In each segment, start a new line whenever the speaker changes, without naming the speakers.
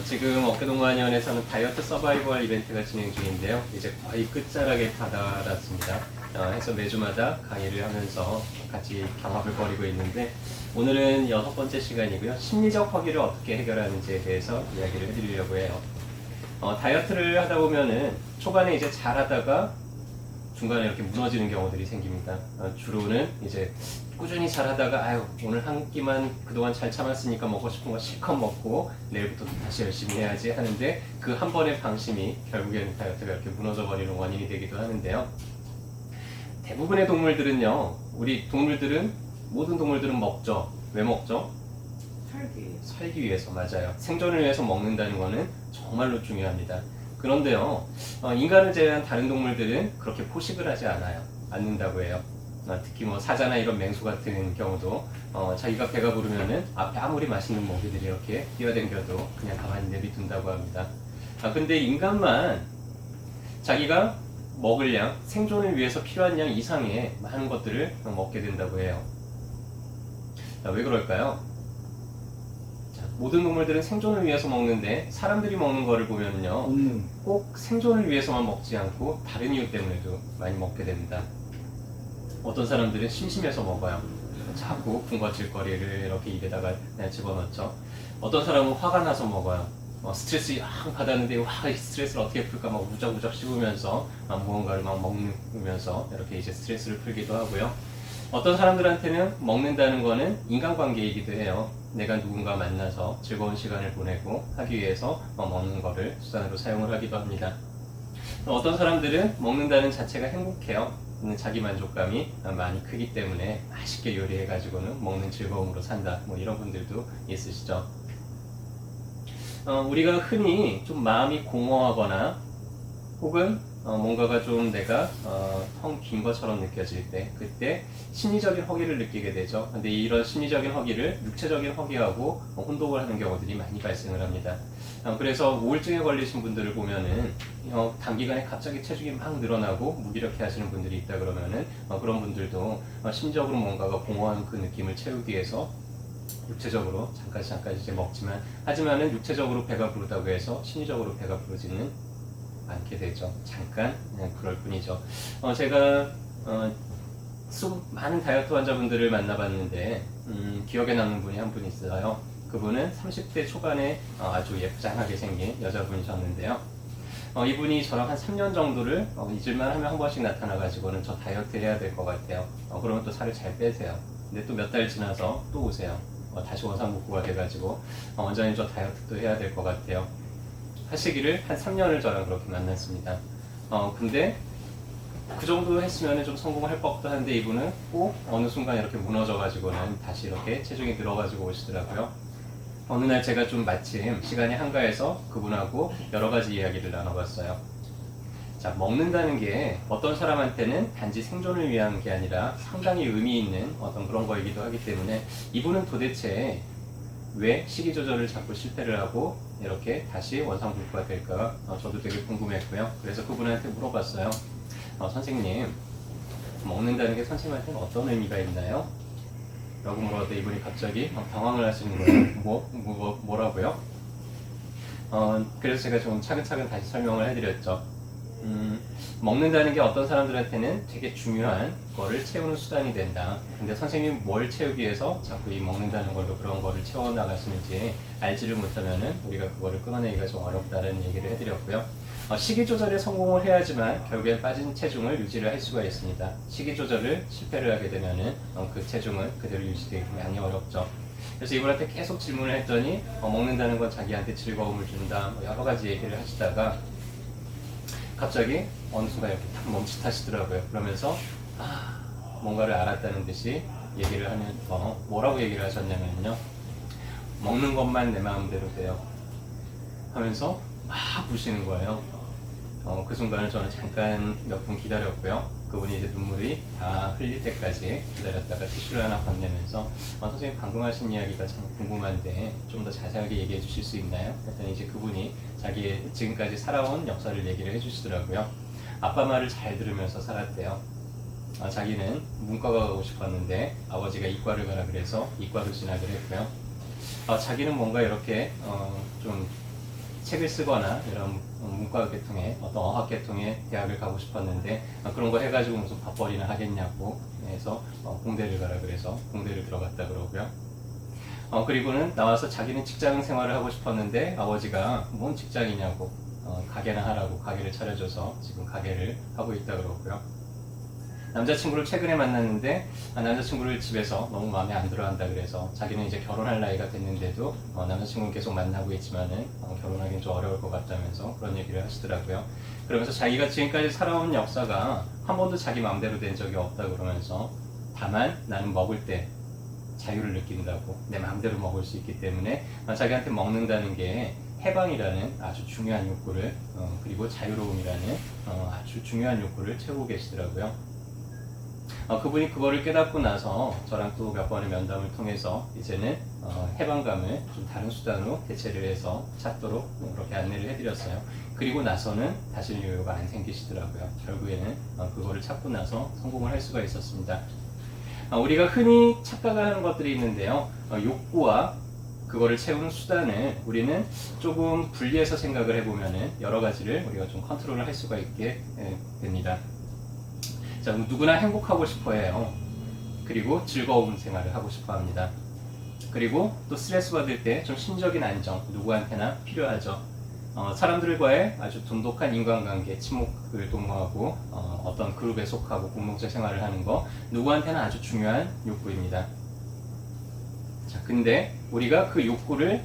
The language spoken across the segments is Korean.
지금 어깨동무한의원에서는 다이어트 서바이벌 이벤트가 진행 중인데요. 이제 거의 끝자락에 다다랐습니다. 해서 매주마다 강의를 하면서 같이 경합을 벌이고 있는데 오늘은 6번째 시간이고요. 심리적 허기를 어떻게 해결하는지에 대해서 이야기를 해드리려고 해요. 다이어트를 하다 보면은 초반에 이제 잘하다가 중간에 이렇게 무너지는 경우들이 생깁니다. 주로는 이제 꾸준히 잘하다가 아유 오늘 한 끼만 그동안 잘 참았으니까 먹고 싶은 거 실컷 먹고 내일부터 또 다시 열심히 해야지 하는데 그 한 번의 방심이 결국에는 다이어트가 이렇게 무너져 버리는 원인이 되기도 하는데요. 대부분의 동물들은요, 우리 동물들은 모든 동물들은 먹죠. 왜 먹죠? 살기 위해서. 맞아요. 생존을 위해서 먹는다는 거는 정말로 중요합니다. 그런데요, 인간을 제외한 다른 동물들은 그렇게 포식을 하지 않는다고 해요. 특히 뭐 사자나 이런 맹수 같은 경우도 자기가 배가 부르면은 앞에 아무리 맛있는 먹이들이 이렇게 뛰어댕겨도 그냥 가만히 내비둔다고 합니다. 근데 인간만 자기가 먹을 양, 생존을 위해서 필요한 양 이상의 많은 것들을 먹게 된다고 해요. 왜 그럴까요? 모든 동물들은 생존을 위해서 먹는데 사람들이 먹는 거를 보면요, 꼭 생존을 위해서만 먹지 않고 다른 이유 때문에도 많이 먹게 됩니다. 어떤 사람들은 심심해서 먹어요. 자꾸 군것질거리를 이렇게 입에다가 집어넣죠. 어떤 사람은 화가 나서 먹어요. 스트레스 막 받았는데 이 스트레스를 어떻게 풀까 막 우적우적 씹으면서 무언가를 막 먹으면서 이렇게 이제 스트레스를 풀기도 하고요. 어떤 사람들한테는 먹는다는 거는 인간관계이기도 해요. 내가 누군가 만나서 즐거운 시간을 보내고 하기 위해서 먹는 거를 수단으로 사용을 하기도 합니다. 어떤 사람들은 먹는다는 자체가 행복해요. 자기 만족감이 많이 크기 때문에 맛있게 요리해가지고는 먹는 즐거움으로 산다. 뭐 이런 분들도 있으시죠. 우리가 흔히 좀 마음이 공허하거나 혹은 뭔가가 좀 내가 텅 빈 것처럼 느껴질 때 그때 심리적인 허기를 느끼게 되죠. 근데 이런 심리적인 허기를 육체적인 허기하고 혼동을 하는 경우들이 많이 발생을 합니다. 그래서 우울증에 걸리신 분들을 보면은 단기간에 갑자기 체중이 막 늘어나고 무기력해 하시는 분들이 있다 그러면은 그런 분들도 심리적으로 뭔가가 공허한 그 느낌을 채우기 위해서 육체적으로 잠깐 이제 먹지만 하지만은 육체적으로 배가 부르다고 해서 심리적으로 배가 부르지는 않게 되죠. 잠깐 그냥 그럴 뿐이죠. 제가 많은 다이어트 환자분들을 만나봤는데 기억에 남는 분이 한 분 있어요. 그분은 30대 초반에 아주 예쁘장하게 생긴 여자분이셨는데요. 이분이 저랑 한 3년 정도를 잊을만 하면 한 번씩 나타나가지고는 저 다이어트 해야 될 것 같아요. 그러면 또 살을 잘 빼세요. 근데 또 몇 달 지나서 또 오세요. 다시 원상복구가 돼가지고 원장님 저 다이어트도 해야 될 것 같아요. 하시기를 한 3년을 저랑 그렇게 만났습니다. 근데 그 정도 했으면 좀 성공할 법도 한데 이분은 꼭 어느 순간 이렇게 무너져가지고는 다시 이렇게 체중이 늘어가지고 오시더라고요. 어느 날 제가 좀 마침 시간이 한가해서 그분하고 여러 가지 이야기를 나눠봤어요. 자, 먹는다는 게 어떤 사람한테는 단지 생존을 위한 게 아니라 상당히 의미 있는 어떤 그런 거이기도 하기 때문에 이분은 도대체 왜 식이 조절을 자꾸 실패를 하고 이렇게 다시 원상복구가 될까 저도 되게 궁금했고요. 그래서 그분한테 물어봤어요. 선생님, 먹는다는 게 선생님한테는 어떤 의미가 있나요? 라고 물어봤더니 이분이 갑자기 당황을 하시는 거예요. 뭐라고요? 그래서 제가 좀 차근차근 다시 설명을 해드렸죠. 먹는다는 게 어떤 사람들한테는 되게 중요한 거를 채우는 수단이 된다. 근데 선생님이 뭘 채우기 위해서 자꾸 이 먹는다는 걸로 그런 거를 채워나가시는지 알지를 못하면은 우리가 그거를 끊어내기가 좀 어렵다는 얘기를 해드렸고요. 식이 조절에 성공을 해야지만 결국엔 빠진 체중을 유지를 할 수가 있습니다. 식이 조절을 실패를 하게 되면은 그 체중은 그대로 유지되기 많이 어렵죠. 그래서 이분한테 계속 질문을 했더니 먹는다는 건 자기한테 즐거움을 준다. 뭐 여러 가지 얘기를 하시다가 갑자기 어느 순간 이렇게 딱 멈칫하시더라고요. 그러면서 뭔가를 알았다는 듯이 얘기를 하면서 뭐라고 얘기를 하셨냐면요. 먹는 것만 내 마음대로 돼요. 하면서 막 부시는 거예요. 그 순간을 저는 잠깐 몇 분 기다렸고요. 그분이 이제 눈물이 다 흘릴 때까지 기다렸다가 티슈를 하나 건네면서 선생님 방금 하신 이야기가 참 궁금한데 좀 더 자세하게 얘기해 주실 수 있나요? 그랬더니 이제 그분이 자기의 지금까지 살아온 역사를 얘기를 해주시더라고요. 아빠 말을 잘 들으면서 살았대요. 자기는 문과가 가고 싶었는데 아버지가 이과를 가라 그래서 이과로 진학을 했고요. 자기는 뭔가 이렇게 좀 책을 쓰거나 이런 문과 계통의 어떤 어학 계통의 대학을 가고 싶었는데 그런 거 해가지고 무슨 밥벌이나 하겠냐고 해서 공대를 가라 그래서 공대를 들어갔다 그러고요. 그리고는 나와서 자기는 직장 생활을 하고 싶었는데 아버지가 뭔 직장이냐고 가게나 하라고 가게를 차려줘서 지금 가게를 하고 있다 그러고요. 남자친구를 최근에 만났는데 남자친구를 집에서 너무 마음에 안 들어 한다 그래서 자기는 이제 결혼할 나이가 됐는데도 남자친구는 계속 만나고 있지만은 결혼하기는 좀 어려울 것 같다면서 그런 얘기를 하시더라고요. 그러면서 자기가 지금까지 살아온 역사가 한 번도 자기 마음대로 된 적이 없다 그러면서 다만 나는 먹을 때 자유를 느낀다고 내 마음대로 먹을 수 있기 때문에 자기한테 먹는다는 게 해방이라는 아주 중요한 욕구를 그리고 자유로움이라는 아주 중요한 욕구를 채우고 계시더라고요. 그분이 그거를 깨닫고 나서 저랑 또 몇 번의 면담을 통해서 이제는 해방감을 좀 다른 수단으로 대체를 해서 찾도록 그렇게 안내를 해드렸어요. 그리고 나서는 다시는 요요가 안 생기시더라고요. 결국에는 그거를 찾고 나서 성공을 할 수가 있었습니다. 우리가 흔히 착각하는 것들이 있는데요. 욕구와 그거를 채우는 수단을 우리는 조금 분리해서 생각을 해보면 여러 가지를 우리가 좀 컨트롤을 할 수가 있게 됩니다. 자, 누구나 행복하고 싶어 해요. 그리고 즐거운 생활을 하고 싶어 합니다. 그리고 또 스트레스 받을 때 좀 심적인 안정, 누구한테나 필요하죠. 사람들과의 아주 돈독한 인간관계, 친목을 도모하고 어떤 그룹에 속하고 공동체 생활을 하는 거 누구한테나 아주 중요한 욕구입니다. 자, 근데 우리가 그 욕구를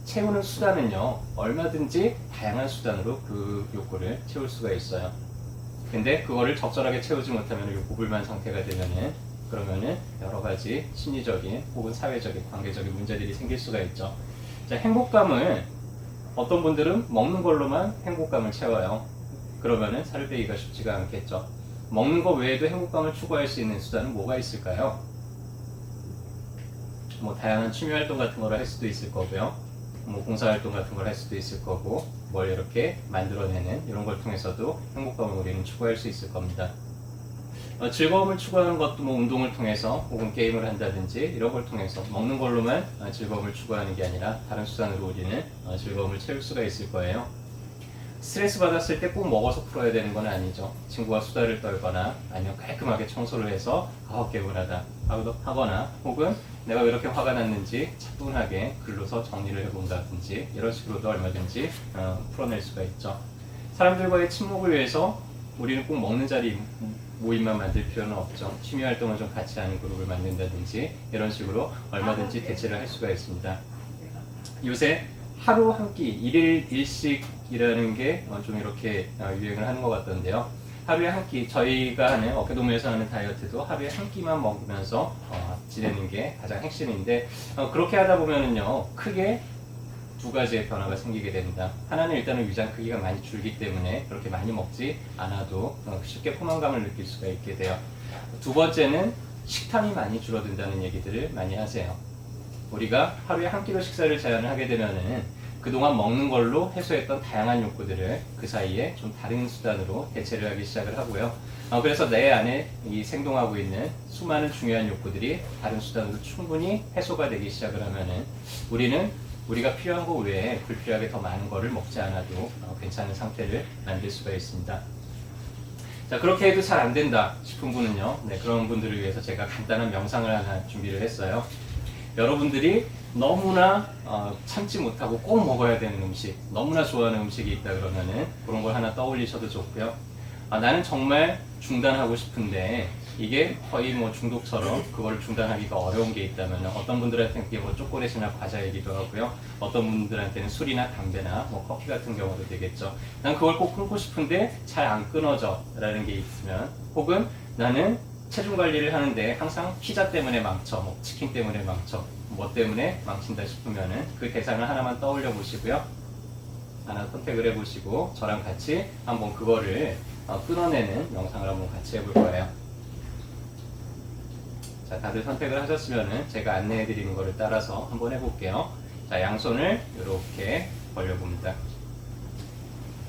채우는 수단은요, 얼마든지 다양한 수단으로 그 욕구를 채울 수가 있어요. 근데 그거를 적절하게 채우지 못하면 욕구불만 상태가 되면은 그러면은 여러 가지 심리적인 혹은 사회적인 관계적인 문제들이 생길 수가 있죠. 자, 행복감을 어떤 분들은 먹는 걸로만 행복감을 채워요. 그러면은 살을 빼기가 쉽지가 않겠죠. 먹는 거 외에도 행복감을 추구할 수 있는 수단은 뭐가 있을까요? 뭐 다양한 취미 활동 같은 걸 할 수도 있을 거고요. 뭐 봉사활동 같은 걸 할 수도 있을 거고 뭘 이렇게 만들어내는 이런 걸 통해서도 행복감을 우리는 추구할 수 있을 겁니다. 즐거움을 추구하는 것도 뭐 운동을 통해서 혹은 게임을 한다든지 이런 걸 통해서 먹는 걸로만 즐거움을 추구하는 게 아니라 다른 수단으로 우리는 즐거움을 채울 수가 있을 거예요. 스트레스 받았을 때 꼭 먹어서 풀어야 되는 건 아니죠. 친구와 수다를 떨거나 아니면 깔끔하게 청소를 해서 개운하다 하거나 혹은 내가 왜 이렇게 화가 났는지 차분하게 글로서 정리를 해본다든지 이런 식으로도 얼마든지 풀어낼 수가 있죠. 사람들과의 친목을 위해서 우리는 꼭 먹는 자리 모임만 만들 필요는 없죠. 취미 활동을 좀 같이 하는 그룹을 만든다든지 이런 식으로 얼마든지 대체를 할 수가 있습니다. 요새 하루 한 끼, 일일 일식이라는 게 좀 이렇게 유행을 하는 것 같던데요. 하루에 한 끼, 저희가 하는 어깨동무에서 하는 다이어트도 하루에 한 끼만 먹으면서 지내는 게 가장 핵심인데 그렇게 하다 보면은요 크게 두 가지의 변화가 생기게 됩니다. 하나는 일단은 위장 크기가 많이 줄기 때문에 그렇게 많이 먹지 않아도 쉽게 포만감을 느낄 수가 있게 돼요. 두 번째는 식탐이 많이 줄어든다는 얘기들을 많이 하세요. 우리가 하루에 한 끼로 식사를 제한을 하게 되면은 그동안 먹는 걸로 해소했던 다양한 욕구들을 그 사이에 좀 다른 수단으로 대체를 하기 시작을 하고요. 그래서 내 안에 이 생동하고 있는 수많은 중요한 욕구들이 다른 수단으로 충분히 해소가 되기 시작을 하면은 우리는 우리가 필요한 것 외에 불필요하게 더 많은 거를 먹지 않아도 괜찮은 상태를 만들 수가 있습니다. 자, 그렇게 해도 잘 안 된다 싶은 분은요, 그런 분들을 위해서 제가 간단한 명상을 하나 준비를 했어요. 여러분들이 너무나 참지 못하고 꼭 먹어야 되는 음식, 너무나 좋아하는 음식이 있다 그러면은 그런 걸 하나 떠올리셔도 좋고요. 나는 정말 중단하고 싶은데 이게 거의 뭐 중독처럼 그걸 중단하기가 어려운 게 있다면 어떤 분들한테는 그게 뭐 초콜릿이나 과자이기도 하고요. 어떤 분들한테는 술이나 담배나 뭐 커피 같은 경우도 되겠죠. 난 그걸 꼭 끊고 싶은데 잘 안 끊어져 라는 게 있으면 혹은 나는 체중 관리를 하는데 항상 피자 때문에 망쳐, 뭐 치킨 때문에 망쳐, 뭐 때문에 망친다 싶으면은 그 대상을 하나만 떠올려 보시고요. 하나 선택을 해보시고 저랑 같이 한번 그거를 끊어내는 명상을 한번 같이 해볼 거예요. 자, 다들 선택을 하셨으면은 제가 안내해 드리는 거를 따라서 한번 해볼게요. 자, 양손을 이렇게 벌려봅니다.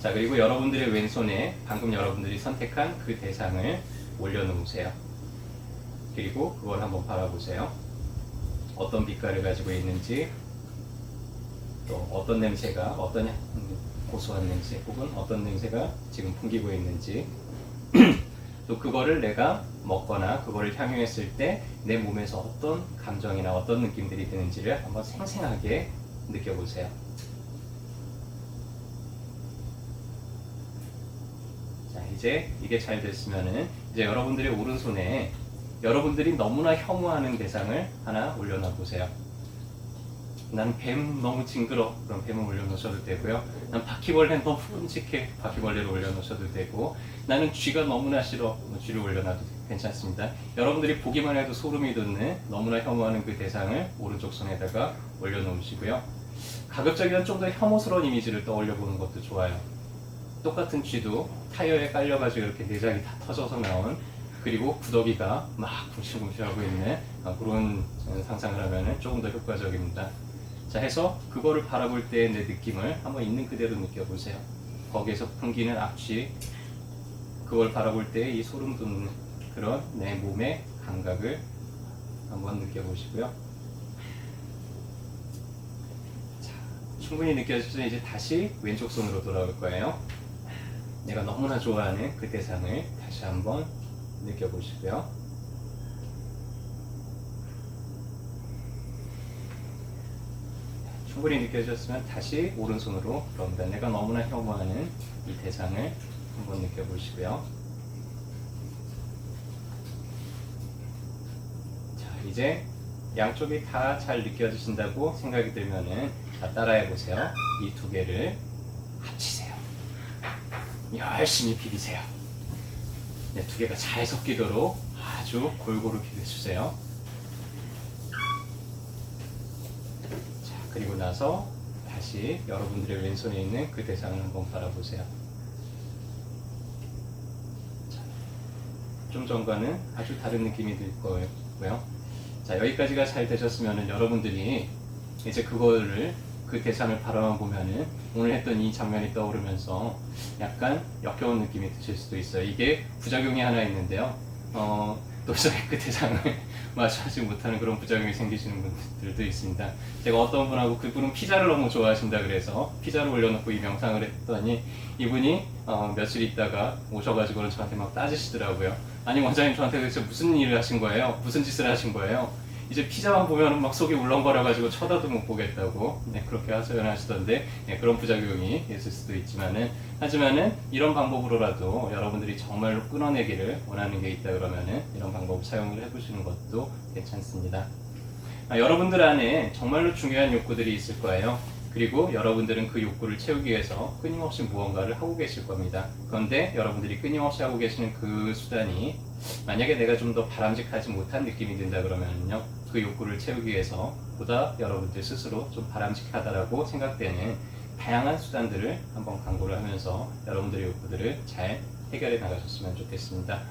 자, 그리고 여러분들의 왼손에 방금 여러분들이 선택한 그 대상을 올려놓으세요. 그리고 그걸 한번 바라보세요. 어떤 빛깔을 가지고 있는지 또 어떤 냄새가 어떤 고소한 냄새 혹은 어떤 냄새가 지금 풍기고 있는지 또 그거를 내가 먹거나 그거를 향유했을 때 내 몸에서 어떤 감정이나 어떤 느낌들이 드는지를 한번 생생하게 느껴보세요. 자, 이제 이게 잘 됐으면은 이제 여러분들의 오른손에 여러분들이 너무나 혐오하는 대상을 하나 올려놔 보세요. 난 뱀 너무 징그러. 그럼 뱀을 올려놓으셔도 되고요. 난 바퀴벌레 너무 끔찍해. 바퀴벌레를 올려놓으셔도 되고, 나는 쥐가 너무나 싫어. 쥐를 올려놔도 괜찮습니다. 여러분들이 보기만 해도 소름이 돋는 너무나 혐오하는 그 대상을 오른쪽 손에다가 올려놓으시고요. 가급적이면 좀 더 혐오스러운 이미지를 떠올려 보는 것도 좋아요. 똑같은 쥐도 타이어에 깔려가지고 이렇게 내장이 다 터져서 나온, 그리고 구더기가 막 굶실굶실하고 있는 그런 상상을 하면 조금 더 효과적입니다. 자, 해서 그거를 바라볼 때의 내 느낌을 한번 있는 그대로 느껴보세요. 거기에서 풍기는 악취, 그걸 바라볼 때의 이 소름 돋는 그런 내 몸의 감각을 한번 느껴보시고요. 자, 충분히 느껴지면 이제 다시 왼쪽 손으로 돌아올 거예요. 내가 너무나 좋아하는 그 대상을 다시 한번 느껴보시고요. 충분히 느껴졌으면 다시 오른손으로 돌아옵니다. 내가 너무나 혐오하는 이 대상을 한번 느껴보시고요. 자, 이제 양쪽이 다 잘 느껴지신다고 생각이 들면은 자, 따라해 보세요. 이 두 개를 합치세요. 열심히 비비세요. 네, 두 개가 잘 섞이도록 아주 골고루 비벼주세요. 자, 그리고 나서 다시 여러분들의 왼손에 있는 그 대상을 한번 바라보세요. 자, 좀 전과는 아주 다른 느낌이 들 거고요. 자, 여기까지가 잘 되셨으면 여러분들이 이제 그거를 그 대상을 바라만 보면은 오늘 했던 이 장면이 떠오르면서 약간 역겨운 느낌이 드실 수도 있어요. 이게 부작용이 하나 있는데요. 도저히 그 대상을 마주하지 못하는 그런 부작용이 생기시는 분들도 있습니다. 제가 어떤 분하고 그분은 피자를 너무 좋아하신다 그래서 피자를 올려놓고 이 명상을 했더니 이분이 며칠 있다가 오셔가지고는 저한테 막 따지시더라고요. 아니 원장님 저한테 도대체 무슨 일을 하신 거예요? 무슨 짓을 하신 거예요? 이제 피자만 보면은 막 속이 울렁거려가지고 쳐다도 못 보겠다고 그렇게 하시던데 그런 부작용이 있을 수도 있지만은 하지만은 이런 방법으로라도 여러분들이 정말로 끊어내기를 원하는 게 있다 그러면은 이런 방법 사용을 해보시는 것도 괜찮습니다. 여러분들 안에 정말로 중요한 욕구들이 있을 거예요. 그리고 여러분들은 그 욕구를 채우기 위해서 끊임없이 무언가를 하고 계실 겁니다. 그런데 여러분들이 끊임없이 하고 계시는 그 수단이 만약에 내가 좀 더 바람직하지 못한 느낌이 든다 그러면요, 그 욕구를 채우기 위해서 보다 여러분들 스스로 좀 바람직하다라고 생각되는 다양한 수단들을 한번 강구를 하면서 여러분들의 욕구들을 잘 해결해 나가셨으면 좋겠습니다.